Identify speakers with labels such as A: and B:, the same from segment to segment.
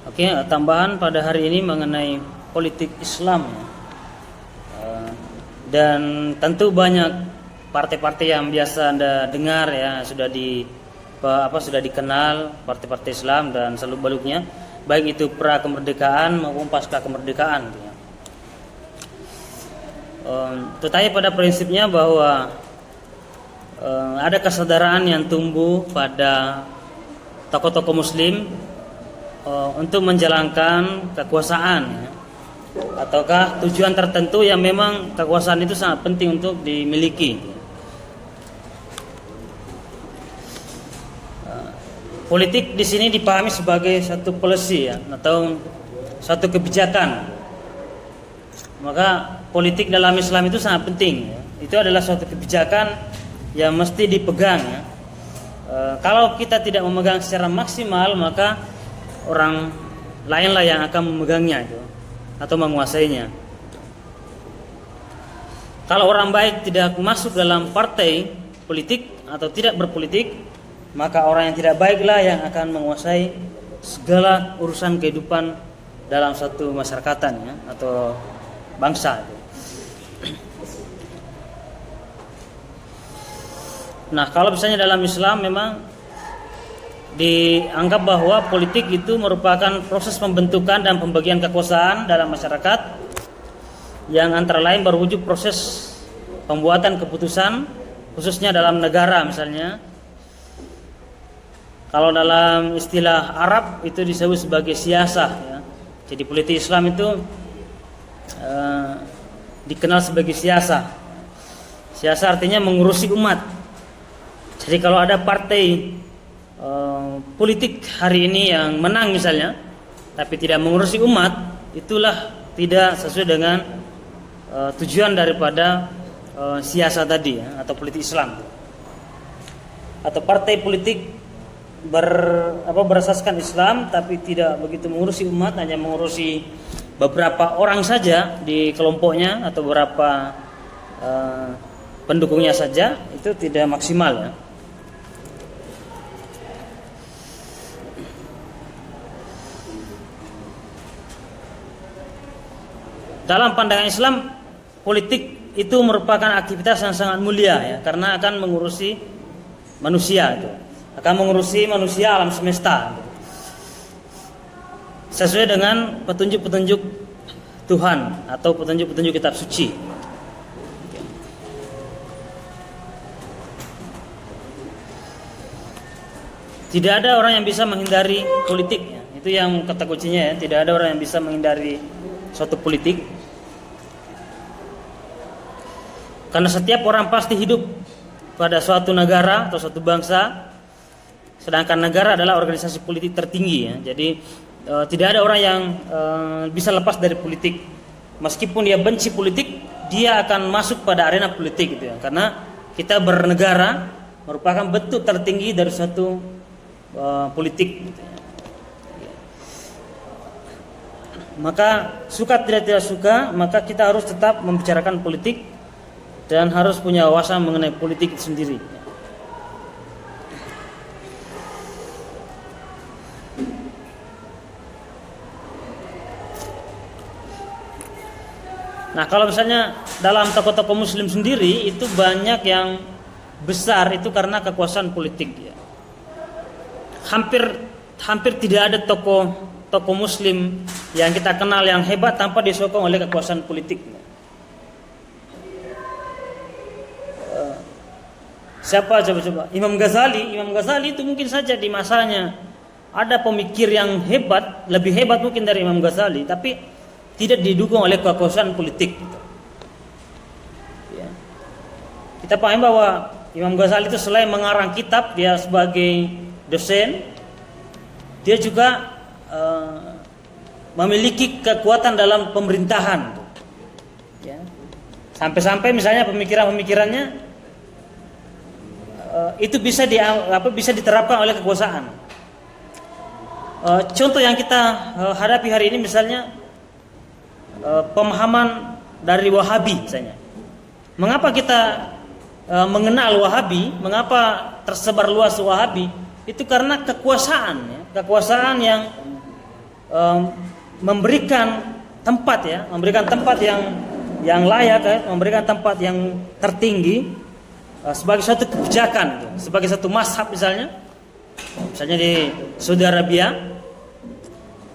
A: Oke, tambahan pada hari ini mengenai politik Islam. Dan tentu banyak partai-partai yang biasa Anda dengar ya, sudah dikenal partai-partai Islam dan seluk-beluknya, baik itu pra kemerdekaan maupun pasca kemerdekaan. Tetapi pada prinsipnya bahwa ada kesadaran yang tumbuh pada tokoh-tokoh Muslim untuk menjalankan kekuasaan ya, ataukah tujuan tertentu yang memang kekuasaan itu sangat penting untuk dimiliki. Politik di sini dipahami sebagai satu policy ya, atau satu kebijakan. Maka politik dalam Islam itu sangat penting ya. Itu adalah suatu kebijakan yang mesti dipegang ya. Kalau kita tidak memegang secara maksimal, maka orang lainlah yang akan memegangnya itu atau menguasainya. Kalau orang baik tidak masuk dalam partai politik atau tidak berpolitik, maka orang yang tidak baiklah yang akan menguasai segala urusan kehidupan dalam satu masyarakatan ya, atau bangsa. Nah, kalau misalnya dalam Islam memang dianggap bahwa politik itu merupakan proses pembentukan dan pembagian kekuasaan dalam masyarakat yang antara lain berwujud proses pembuatan keputusan, khususnya dalam negara. Misalnya kalau dalam istilah Arab itu disebut sebagai siasah ya. Jadi politik Islam itu dikenal sebagai siasah. Siasah artinya mengurusi umat. Jadi kalau ada partai politik hari ini yang menang misalnya, tapi tidak mengurusi umat, itulah tidak sesuai dengan tujuan daripada siasat tadi ya, atau politik Islam. Atau partai politik berasaskan Islam tapi tidak begitu mengurusi umat, hanya mengurusi beberapa orang saja di kelompoknya atau beberapa pendukungnya saja, itu tidak maksimal ya. Dalam pandangan Islam, politik itu merupakan aktivitas yang sangat mulia ya, karena akan mengurusi manusia itu, akan mengurusi manusia alam semesta gitu, sesuai dengan petunjuk-petunjuk Tuhan atau petunjuk-petunjuk kitab suci. Tidak ada orang yang bisa menghindari politik ya. Itu yang kata kuncinya ya, tidak ada orang yang bisa menghindari suatu politik. Karena setiap orang pasti hidup pada suatu negara atau suatu bangsa, sedangkan negara adalah organisasi politik tertinggi ya. Jadi tidak ada orang yang bisa lepas dari politik. Meskipun dia benci politik, dia akan masuk pada arena politik gitu ya. Karena kita bernegara merupakan bentuk tertinggi dari suatu politik gitu ya. Maka suka tidak suka, maka kita harus tetap membicarakan politik dan harus punya wawasan mengenai politik itu sendiri. Nah, kalau misalnya dalam tokoh-tokoh Muslim sendiri itu banyak yang besar itu karena kekuasaan politik ya. Hampir tidak ada tokoh Muslim yang kita kenal yang hebat tanpa disokong oleh kekuasaan politik. Siapa coba? Imam Ghazali itu mungkin saja di masanya ada pemikir yang hebat, lebih hebat mungkin dari Imam Ghazali, tapi tidak didukung oleh kekuasaan politik. Ya. Kita paham bahwa Imam Ghazali itu selain mengarang kitab, dia sebagai dosen, dia juga memiliki kekuatan dalam pemerintahan. Ya. Sampai-sampai misalnya pemikirannya itu bisa diterapkan oleh kekuasaan. Contoh yang kita hadapi hari ini misalnya pemahaman dari Wahabi misalnya. Mengapa kita mengenal Wahabi? Mengapa tersebar luas Wahabi? Itu karena kekuasaan ya. Kekuasaan yang memberikan tempat ya, memberikan tempat yang layak ya, memberikan tempat yang tertinggi sebagai suatu kebijakan gitu, sebagai satu mazhab misalnya di Saudi Arabia,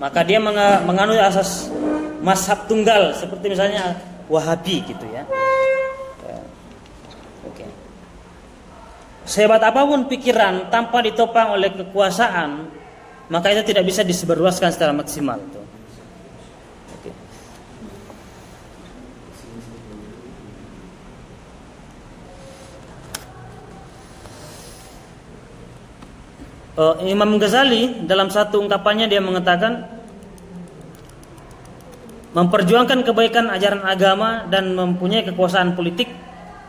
A: maka dia menganut asas mazhab tunggal seperti misalnya Wahabi gitu ya. Oke. Sehebat apapun pikiran tanpa ditopang oleh kekuasaan, maka itu tidak bisa disebarluaskan secara maksimal itu. Oke. Imam Ghazali dalam satu ungkapannya dia mengatakan, memperjuangkan kebaikan ajaran agama dan mempunyai kekuasaan politik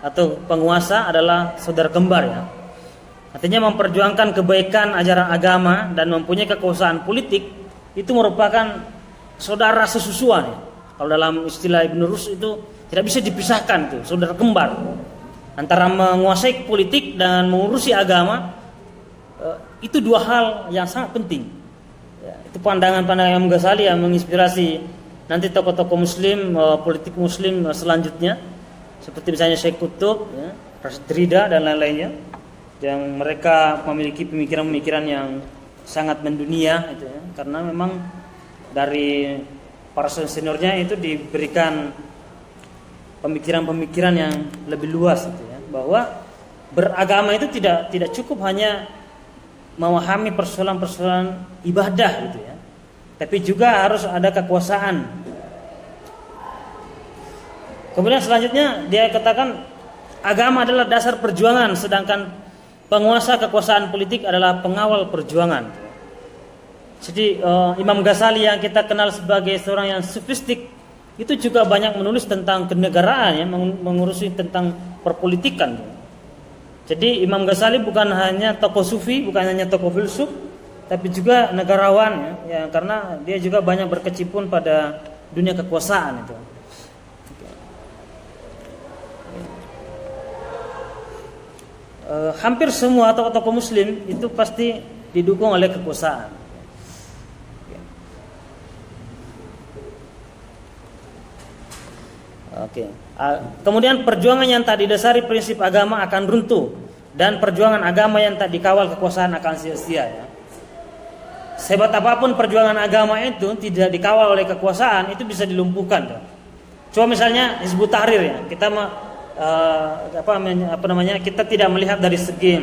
A: atau penguasa adalah saudara kembar ya. Artinya memperjuangkan kebaikan ajaran agama dan mempunyai kekuasaan politik itu merupakan saudara sesusuan ya. Kalau dalam istilah Ibn Rushd itu tidak bisa dipisahkan tuh, saudara kembar. Antara menguasai politik dan mengurusi agama itu dua hal yang sangat penting. Ya, itu pandangan-pandangan Imam Ghazali yang menginspirasi nanti tokoh-tokoh Muslim, politik Muslim selanjutnya, seperti misalnya Syekh Qutb, ya, Rashid Rida dan lain-lainnya, yang mereka memiliki pemikiran-pemikiran yang sangat mendunia, itu ya, karena memang dari para seniornya itu diberikan pemikiran-pemikiran yang lebih luas, itu ya, bahwa beragama itu tidak cukup hanya memahami persoalan-persoalan ibadah gitu ya, tapi juga harus ada kekuasaan. Kemudian selanjutnya dia katakan agama adalah dasar perjuangan, sedangkan penguasa kekuasaan politik adalah pengawal perjuangan. Jadi Imam Ghazali yang kita kenal sebagai seorang yang sofistik itu juga banyak menulis tentang kenegaraan ya, mengurusi tentang perpolitikan. Jadi Imam Ghazali bukan hanya tokoh sufi, bukan hanya tokoh filsuf, tapi juga negarawan ya, karena dia juga banyak berkecimpung pada dunia kekuasaan itu. Hampir semua tokoh-tokoh Muslim itu pasti didukung oleh kekuasaan. Oke. Kemudian perjuangan yang tak didasari prinsip agama akan runtuh, dan perjuangan agama yang tak dikawal kekuasaan akan sia-sia ya. Sehebat apapun perjuangan agama itu tidak dikawal oleh kekuasaan, itu bisa dilumpuhkan. Coba misalnya Hizbut Tahrir ya, kita kita tidak melihat dari segi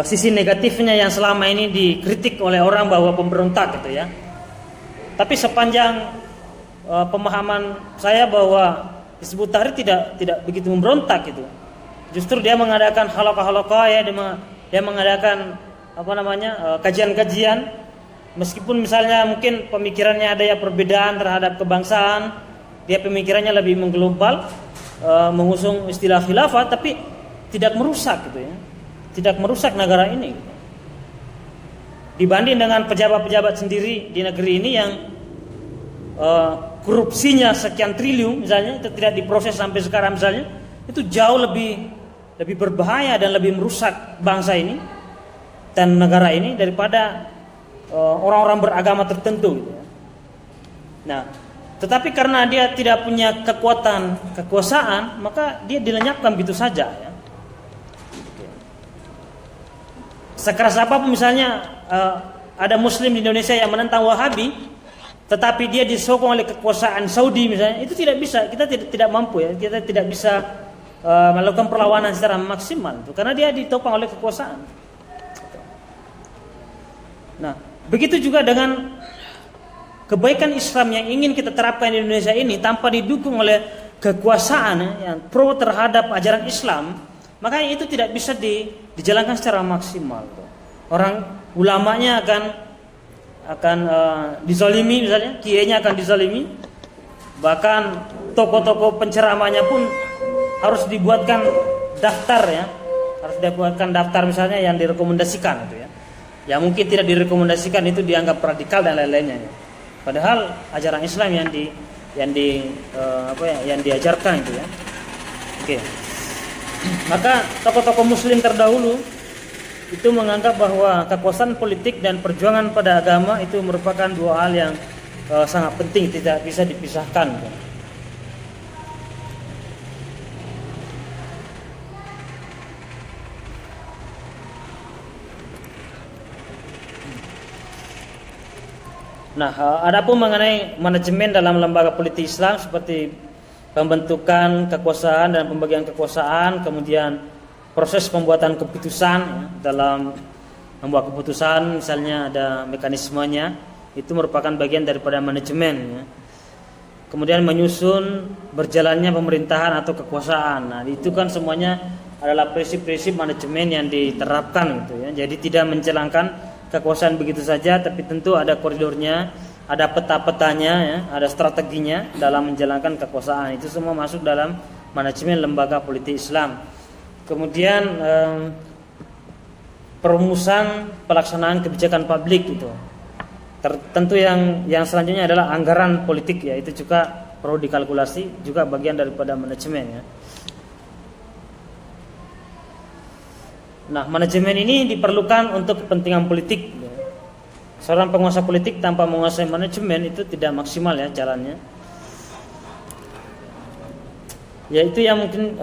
A: sisi negatifnya yang selama ini dikritik oleh orang bahwa pemberontak gitu ya. Tapi sepanjang pemahaman saya bahwa Hizbut Tahrir tidak begitu memberontak gitu. Justru dia mengadakan halaqah-halaqah ya, dia mengadakan kajian-kajian, meskipun misalnya mungkin pemikirannya ada ya perbedaan terhadap kebangsaan, dia pemikirannya lebih mengglobal, mengusung istilah khilafah, tapi tidak merusak gitu ya, tidak merusak negara ini gitu. Dibanding dengan pejabat-pejabat sendiri di negeri ini yang korupsinya sekian triliun misalnya itu tidak diproses sampai sekarang misalnya, itu jauh lebih berbahaya dan lebih merusak bangsa ini dan negara ini daripada orang-orang beragama tertentu gitu ya. Nah, tetapi karena dia tidak punya kekuasaan, maka dia dilenyapkan begitu saja ya. Sekeras apapun misalnya ada Muslim di Indonesia yang menentang Wahabi, tetapi dia disokong oleh kekuasaan Saudi misalnya, itu tidak bisa, kita tidak mampu ya, kita tidak bisa melakukan perlawanan secara maksimal itu, karena dia ditopang oleh kekuasaan. Nah, begitu juga dengan kebaikan Islam yang ingin kita terapkan di Indonesia ini tanpa didukung oleh kekuasaan yang pro terhadap ajaran Islam, maka itu tidak bisa dijalankan secara maksimal. Orang ulamanya akan dizalimi misalnya, kiainya akan dizalimi, bahkan tokoh-tokoh penceramahnya pun harus dibuatkan daftar ya, harus dibuatkan daftar misalnya yang direkomendasikan itu ya. Yang mungkin tidak direkomendasikan itu dianggap radikal dan lain-lainnya. Padahal ajaran Islam yang diajarkan itu ya. Oke. Maka tokoh-tokoh Muslim terdahulu itu menganggap bahwa kekuasaan politik dan perjuangan pada agama itu merupakan dua hal yang sangat penting, tidak bisa dipisahkan. Nah, adapun mengenai manajemen dalam lembaga politik Islam seperti pembentukan kekuasaan dan pembagian kekuasaan, kemudian proses pembuatan keputusan dalam membuat keputusan, misalnya ada mekanismenya, itu merupakan bagian daripada manajemen ya. Kemudian menyusun berjalannya pemerintahan atau kekuasaan. Nah, itu kan semuanya adalah prinsip-prinsip manajemen yang diterapkan gitu ya. Jadi tidak menjalankan kekuasaan begitu saja, tapi tentu ada koridornya, ada peta-petanya ya, ada strateginya dalam menjalankan kekuasaan. Itu semua masuk dalam manajemen lembaga politik Islam. Kemudian perumusan pelaksanaan kebijakan publik itu. Tentu yang selanjutnya adalah anggaran politik ya, itu juga perlu dikalkulasi, juga bagian daripada manajemen ya. Nah, manajemen ini diperlukan untuk kepentingan politik. Seorang penguasa politik tanpa menguasai manajemen itu tidak maksimal ya jalannya. Ya itu yang mungkin